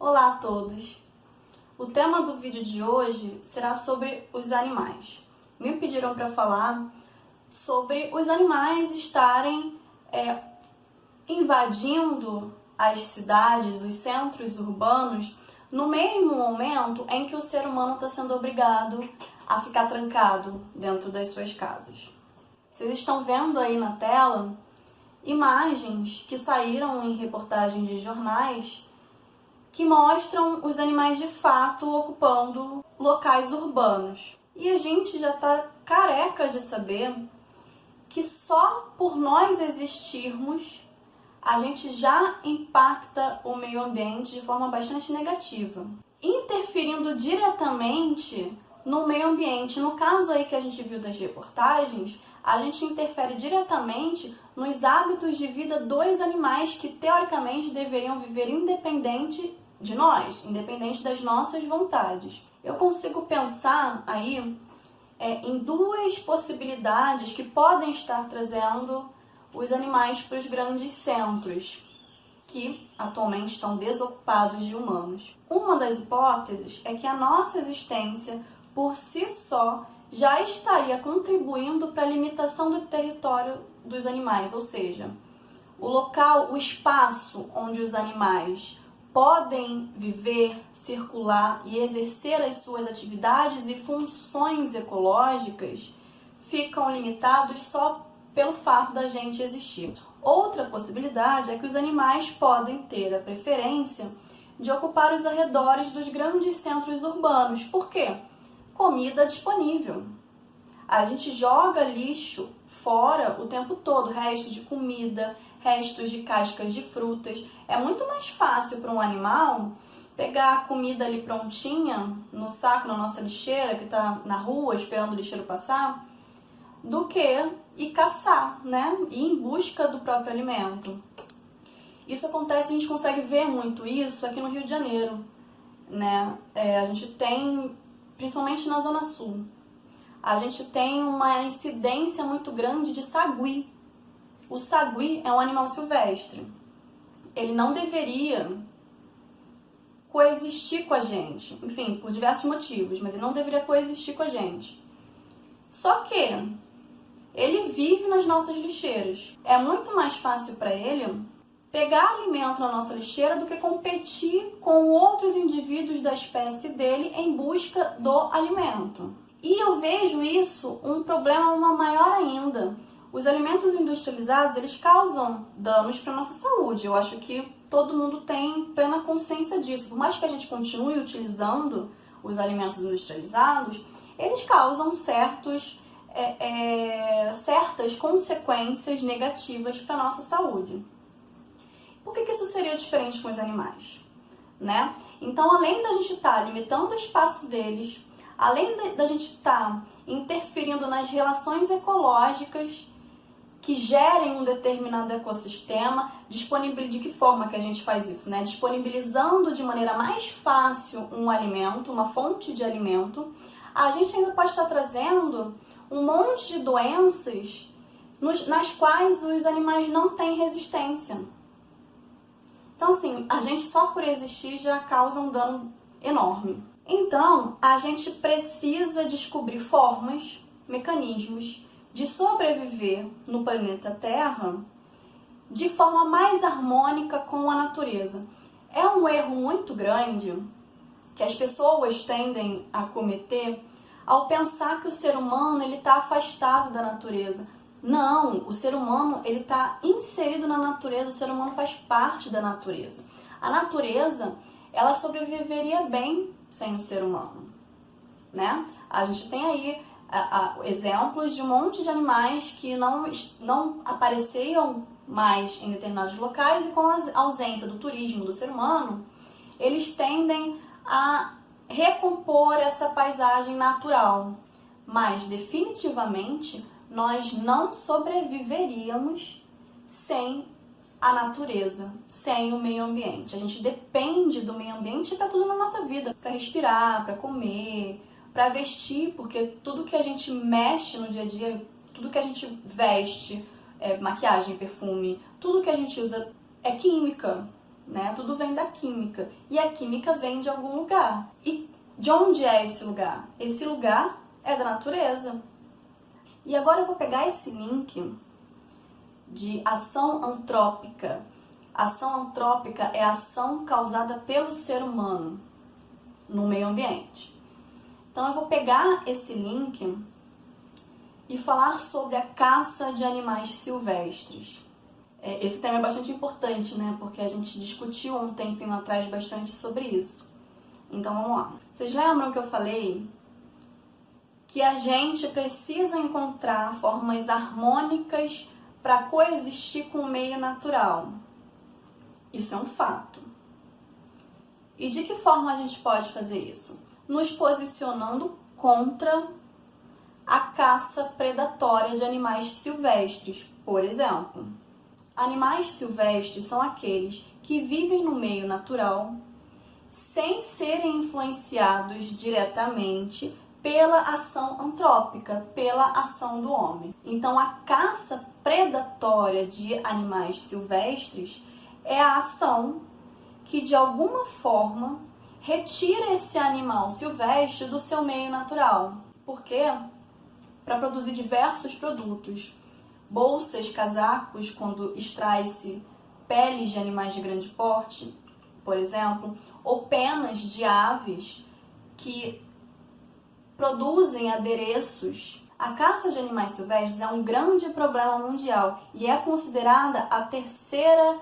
Olá a todos! O tema do vídeo de hoje será sobre os animais. Me pediram para falar sobre os animais estarem invadindo as cidades, os centros urbanos, no mesmo momento em que o ser humano está sendo obrigado a ficar trancado dentro das suas casas. Vocês estão vendo aí na tela imagens que saíram em reportagens de jornais que mostram os animais de fato ocupando locais urbanos. E a gente já está careca de saber que só por nós existirmos a gente já impacta o meio ambiente de forma bastante negativa, interferindo diretamente no meio ambiente. No caso aí que a gente viu das reportagens, a gente interfere diretamente nos hábitos de vida dos animais que teoricamente deveriam viver independente de nós, independente das nossas vontades. Eu consigo pensar aí em duas possibilidades que podem estar trazendo os animais para os grandes centros, que atualmente estão desocupados de humanos. Uma das hipóteses é que a nossa existência, por si só, já estaria contribuindo para a limitação do território dos animais, ou seja, o local, o espaço onde os animais podem viver, circular e exercer as suas atividades e funções ecológicas ficam limitados só pelo fato da gente existir. Outra possibilidade é que os animais podem ter a preferência de ocupar os arredores dos grandes centros urbanos. Por quê? Comida disponível. A gente joga lixo fora o tempo todo, restos de comida, restos de cascas de frutas. É muito mais fácil para um animal pegar a comida ali prontinha, no saco, na nossa lixeira, que está na rua esperando o lixeiro passar, do que ir caçar, né? Ir em busca do próprio alimento. Isso acontece, a gente consegue ver muito isso aqui no Rio de Janeiro, né? A gente tem, principalmente na Zona Sul, a gente tem uma incidência muito grande de sagui. O sagui é um animal silvestre. Ele não deveria coexistir com a gente, enfim, por diversos motivos, mas ele não deveria coexistir com a gente. Só que ele vive nas nossas lixeiras. É muito mais fácil para ele pegar alimento na nossa lixeira do que competir com outros indivíduos da espécie dele em busca do alimento. E eu vejo isso um problema maior ainda. Os alimentos industrializados, eles causam danos para a nossa saúde. Eu acho que todo mundo tem plena consciência disso. Por mais que a gente continue utilizando os alimentos industrializados, eles causam certas consequências negativas para a nossa saúde. Por que isso seria diferente com os animais? Né? Então, além da gente estar limitando o espaço deles, além da gente estar interferindo nas relações ecológicas que gerem um determinado ecossistema, de que forma que a gente faz isso, né? Disponibilizando de maneira mais fácil um alimento, uma fonte de alimento, a gente ainda pode estar trazendo um monte de doenças nas quais os animais não têm resistência. Então, assim, a gente só por existir já causa um dano enorme. Então, a gente precisa descobrir formas, mecanismos de sobreviver no planeta Terra de forma mais harmônica com a natureza. É um erro muito grande que as pessoas tendem a cometer ao pensar que o ser humano está afastado da natureza. Não, o ser humano está inserido na natureza, o ser humano faz parte da natureza. A natureza, ela sobreviveria bem sem o ser humano, né? A gente tem aí exemplos de um monte de animais que não apareciam mais em determinados locais e com a ausência do turismo do ser humano, eles tendem a recompor essa paisagem natural. Mas, definitivamente, nós não sobreviveríamos sem a natureza, sem o meio ambiente. A gente depende do meio ambiente para tudo na nossa vida, para respirar, para comer, para vestir, porque tudo que a gente mexe no dia a dia, tudo que a gente veste, maquiagem, perfume, tudo que a gente usa é química. né? Tudo vem da química. E a química vem de algum lugar. E de onde é esse lugar? Esse lugar é da natureza. E agora eu vou pegar esse link de ação antrópica. Ação antrópica é a ação causada pelo ser humano no meio ambiente. Então eu vou pegar esse link e falar sobre a caça de animais silvestres. Esse tema é bastante importante, né? Porque a gente discutiu há um tempinho atrás bastante sobre isso. Então vamos lá. Vocês lembram que eu falei que a gente precisa encontrar formas harmônicas para coexistir com o meio natural? Isso é um fato. E de que forma a gente pode fazer isso? Nos posicionando contra a caça predatória de animais silvestres, por exemplo. Animais silvestres são aqueles que vivem no meio natural sem serem influenciados diretamente pela ação antrópica, pela ação do homem. Então, a caça predatória de animais silvestres é a ação que, de alguma forma, retira esse animal silvestre do seu meio natural. Por quê? Para produzir diversos produtos. Bolsas, casacos, quando extrai-se peles de animais de grande porte, por exemplo, ou penas de aves que produzem adereços. A caça de animais silvestres é um grande problema mundial e é considerada a terceira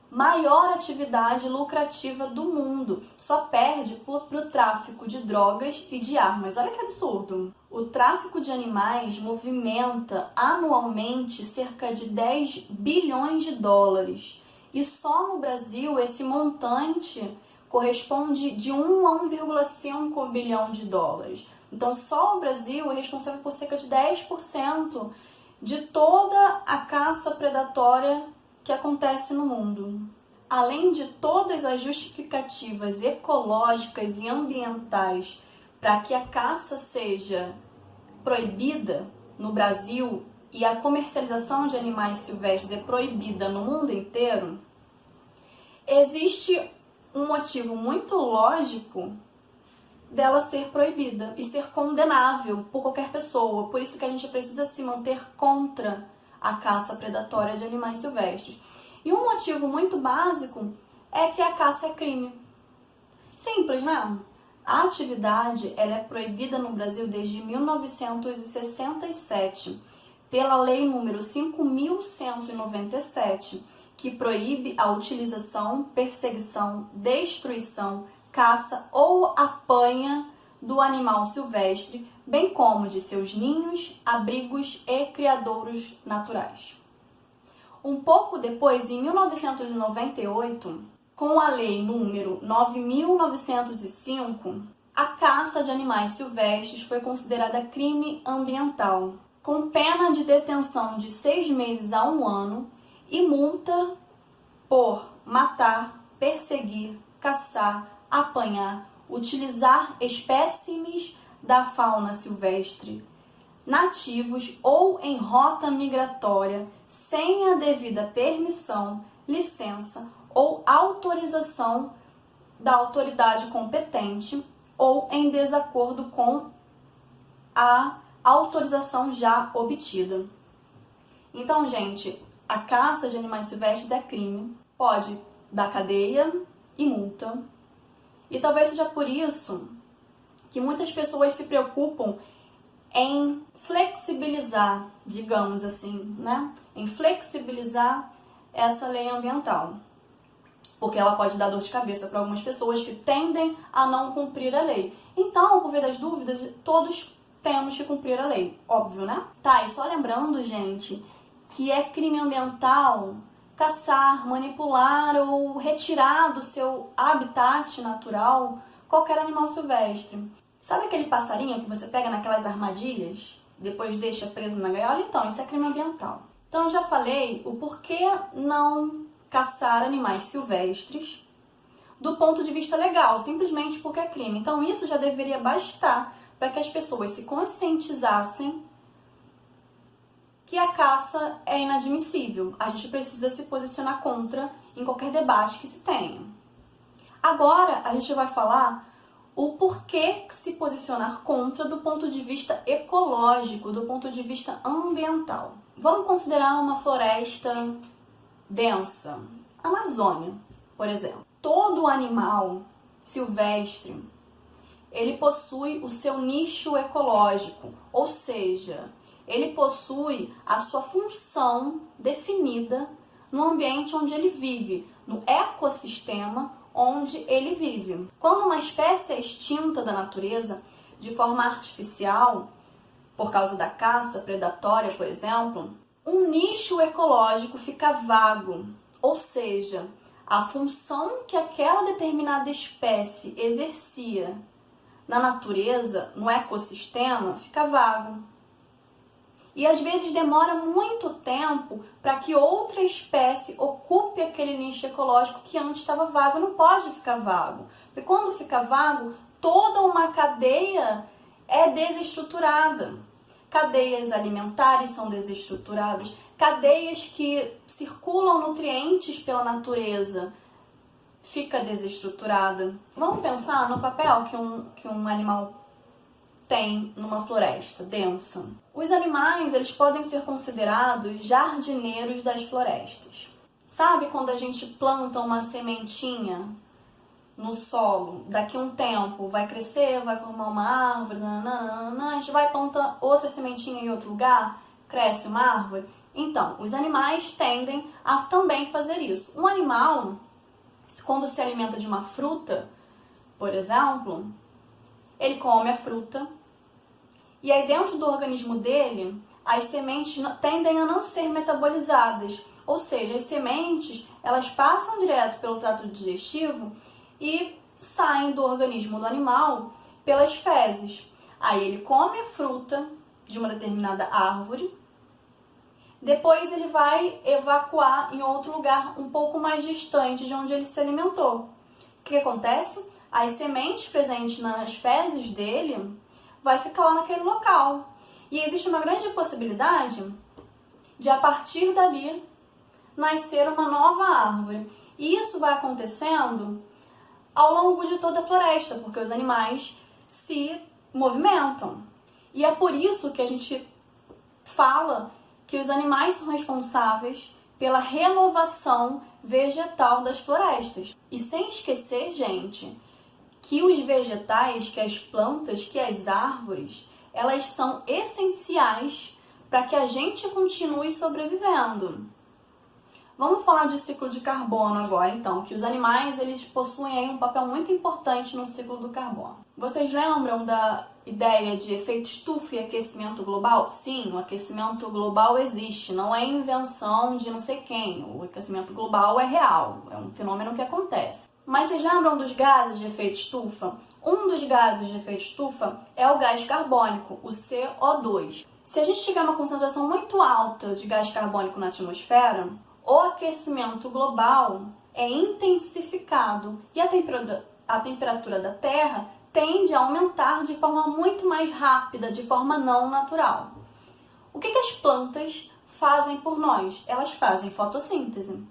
maior atividade lucrativa do mundo. Só perde para o tráfico de drogas e de armas. Olha que absurdo! O tráfico de animais movimenta anualmente cerca de 10 bilhões de dólares. E só no Brasil esse montante corresponde de 1 a 1,5 bilhão de dólares. Então só o Brasil é responsável por cerca de 10% de toda a caça predatória que acontece no mundo. Além de todas as justificativas ecológicas e ambientais para que a caça seja proibida no Brasil e a comercialização de animais silvestres é proibida no mundo inteiro, existe um motivo muito lógico dela ser proibida e ser condenável por qualquer pessoa. Por isso que a gente precisa se manter contra a caça predatória de animais silvestres. E um motivo muito básico é que a caça é crime. Simples, né? A atividade ela é proibida no Brasil desde 1967, pela Lei número 5.197, que proíbe a utilização, perseguição, destruição, caça ou apanha do animal silvestre, bem como de seus ninhos, abrigos e criadouros naturais. Um pouco depois, em 1998, com a Lei número 9.905, a caça de animais silvestres foi considerada crime ambiental, com pena de detenção de 6 meses a 1 ano e multa por matar, perseguir, caçar, apanhar, utilizar espécimes da fauna silvestre, nativos ou em rota migratória, sem a devida permissão, licença ou autorização da autoridade competente ou em desacordo com a autorização já obtida. Então, gente, a caça de animais silvestres é crime, pode dar cadeia e multa. E talvez seja por isso que muitas pessoas se preocupam em flexibilizar, digamos assim, né? Em flexibilizar essa lei ambiental. Porque ela pode dar dor de cabeça para algumas pessoas que tendem a não cumprir a lei. Então, por via das dúvidas, todos temos que cumprir a lei. Óbvio, né? Tá, e só lembrando, gente, que é crime ambiental caçar, manipular ou retirar do seu habitat natural qualquer animal silvestre. Sabe aquele passarinho que você pega naquelas armadilhas, depois deixa preso na gaiola? Então, isso é crime ambiental. Então, eu já falei o porquê não caçar animais silvestres do ponto de vista legal, simplesmente porque é crime. Então, isso já deveria bastar para que as pessoas se conscientizassem que a caça é inadmissível. A gente precisa se posicionar contra em qualquer debate que se tenha. Agora, a gente vai falar o porquê se posicionar contra do ponto de vista ecológico, do ponto de vista ambiental. Vamos considerar uma floresta densa, Amazônia, por exemplo. Todo animal silvestre, ele possui o seu nicho ecológico, ou seja, ele possui a sua função definida no ambiente onde ele vive, no ecossistema onde ele vive. Quando uma espécie é extinta da natureza de forma artificial, por causa da caça predatória, por exemplo, um nicho ecológico fica vago, ou seja, a função que aquela determinada espécie exercia na natureza, no ecossistema, fica vago. E às vezes demora muito tempo para que outra espécie ocupe aquele nicho ecológico que antes estava vago. Não pode ficar vago, porque quando fica vago, toda uma cadeia é desestruturada. Cadeias alimentares são desestruturadas, cadeias que circulam nutrientes pela natureza fica desestruturada. Vamos pensar no papel que um animal tem numa floresta densa. Os animais, eles podem ser considerados jardineiros das florestas. Sabe quando a gente planta uma sementinha no solo, daqui a um tempo vai crescer, vai formar uma árvore, nananana, a gente vai plantar outra sementinha em outro lugar, cresce uma árvore? Então, os animais tendem a também fazer isso. Um animal, quando se alimenta de uma fruta, por exemplo, ele come a fruta e aí dentro do organismo dele, as sementes tendem a não ser metabolizadas. Ou seja, as sementes, elas passam direto pelo trato digestivo e saem do organismo do animal pelas fezes. Aí ele come a fruta de uma determinada árvore, depois ele vai evacuar em outro lugar um pouco mais distante de onde ele se alimentou. O que acontece? As sementes presentes nas fezes dele vai ficar lá naquele local. E existe uma grande possibilidade de, a partir dali, nascer uma nova árvore. E isso vai acontecendo ao longo de toda a floresta, porque os animais se movimentam. E é por isso que a gente fala que os animais são responsáveis pela renovação vegetal das florestas. E sem esquecer, gente, que os vegetais, que as plantas, que as árvores, elas são essenciais para que a gente continue sobrevivendo. Vamos falar de ciclo de carbono agora, então, que os animais, eles possuem aí um papel muito importante no ciclo do carbono. Vocês lembram da ideia de efeito estufa e aquecimento global? Sim, o aquecimento global existe, não é invenção de não sei quem. O aquecimento global é real, é um fenômeno que acontece. Mas vocês lembram dos gases de efeito estufa? Um dos gases de efeito estufa é o gás carbônico, o CO2. Se a gente tiver uma concentração muito alta de gás carbônico na atmosfera, o aquecimento global é intensificado e a temperatura da Terra tende a aumentar de forma muito mais rápida, de forma não natural. O que as plantas fazem por nós? Elas fazem fotossíntese.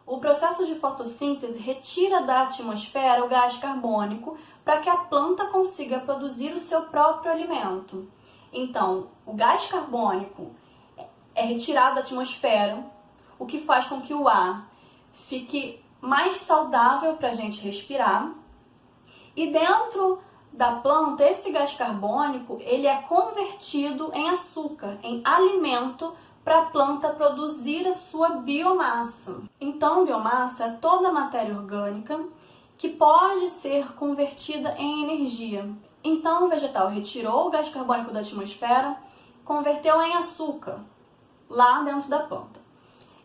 O processo de fotossíntese retira da atmosfera o gás carbônico para que a planta consiga produzir o seu próprio alimento. Então, o gás carbônico é retirado da atmosfera, o que faz com que o ar fique mais saudável para a gente respirar. E dentro da planta, esse gás carbônico ele é convertido em açúcar, em alimento, para a planta produzir a sua biomassa. Então, biomassa é toda a matéria orgânica que pode ser convertida em energia. Então, o vegetal retirou o gás carbônico da atmosfera, converteu em açúcar lá dentro da planta.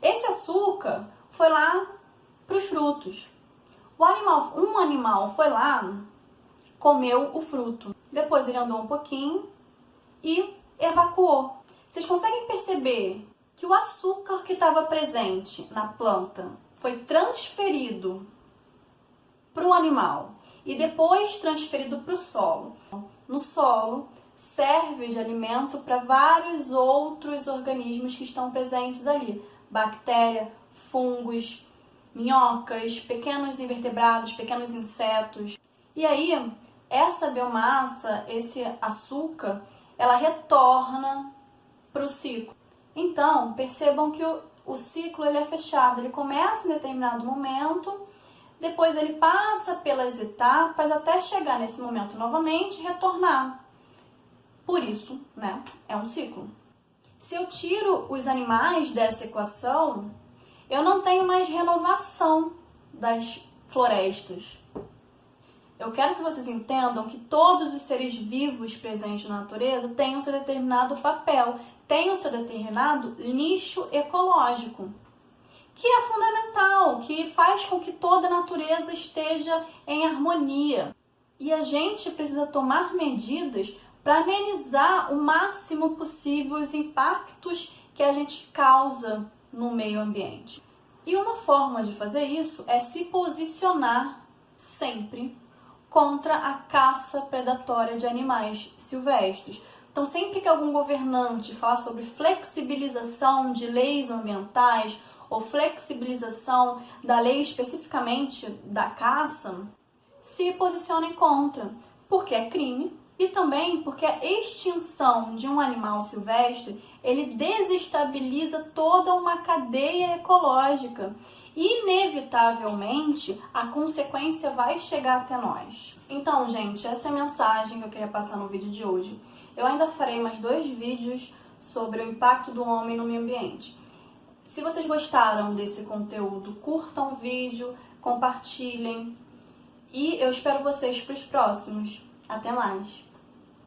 Esse açúcar foi lá para os frutos. Um animal foi lá, comeu o fruto. Depois ele andou um pouquinho e evacuou. Vocês conseguem perceber que o açúcar que estava presente na planta foi transferido para o animal e depois transferido para o solo. No solo serve de alimento para vários outros organismos que estão presentes ali. Bactéria, fungos, minhocas, pequenos invertebrados, pequenos insetos. E aí, essa biomassa, esse açúcar, ela retorna para o ciclo. Então, percebam que o ciclo ele é fechado. Ele começa em determinado momento, depois ele passa pelas etapas até chegar nesse momento novamente e retornar. Por isso, né, é um ciclo. Se eu tiro os animais dessa equação, eu não tenho mais renovação das florestas. Eu quero que vocês entendam que todos os seres vivos presentes na natureza têm o seu determinado papel, têm o seu determinado nicho ecológico, que é fundamental, que faz com que toda a natureza esteja em harmonia. E a gente precisa tomar medidas para amenizar o máximo possível os impactos que a gente causa no meio ambiente. E uma forma de fazer isso é se posicionar sempre contra a caça predatória de animais silvestres. Então, sempre que algum governante falar sobre flexibilização de leis ambientais ou flexibilização da lei especificamente da caça, se posicionem contra, porque é crime e também porque a extinção de um animal silvestre ele desestabiliza toda uma cadeia ecológica. Inevitavelmente, a consequência vai chegar até nós. Então, gente, essa é a mensagem que eu queria passar no vídeo de hoje. Eu ainda farei mais 2 vídeos sobre o impacto do homem no meio ambiente. Se vocês gostaram desse conteúdo, curtam o vídeo, compartilhem e eu espero vocês para os próximos. Até mais!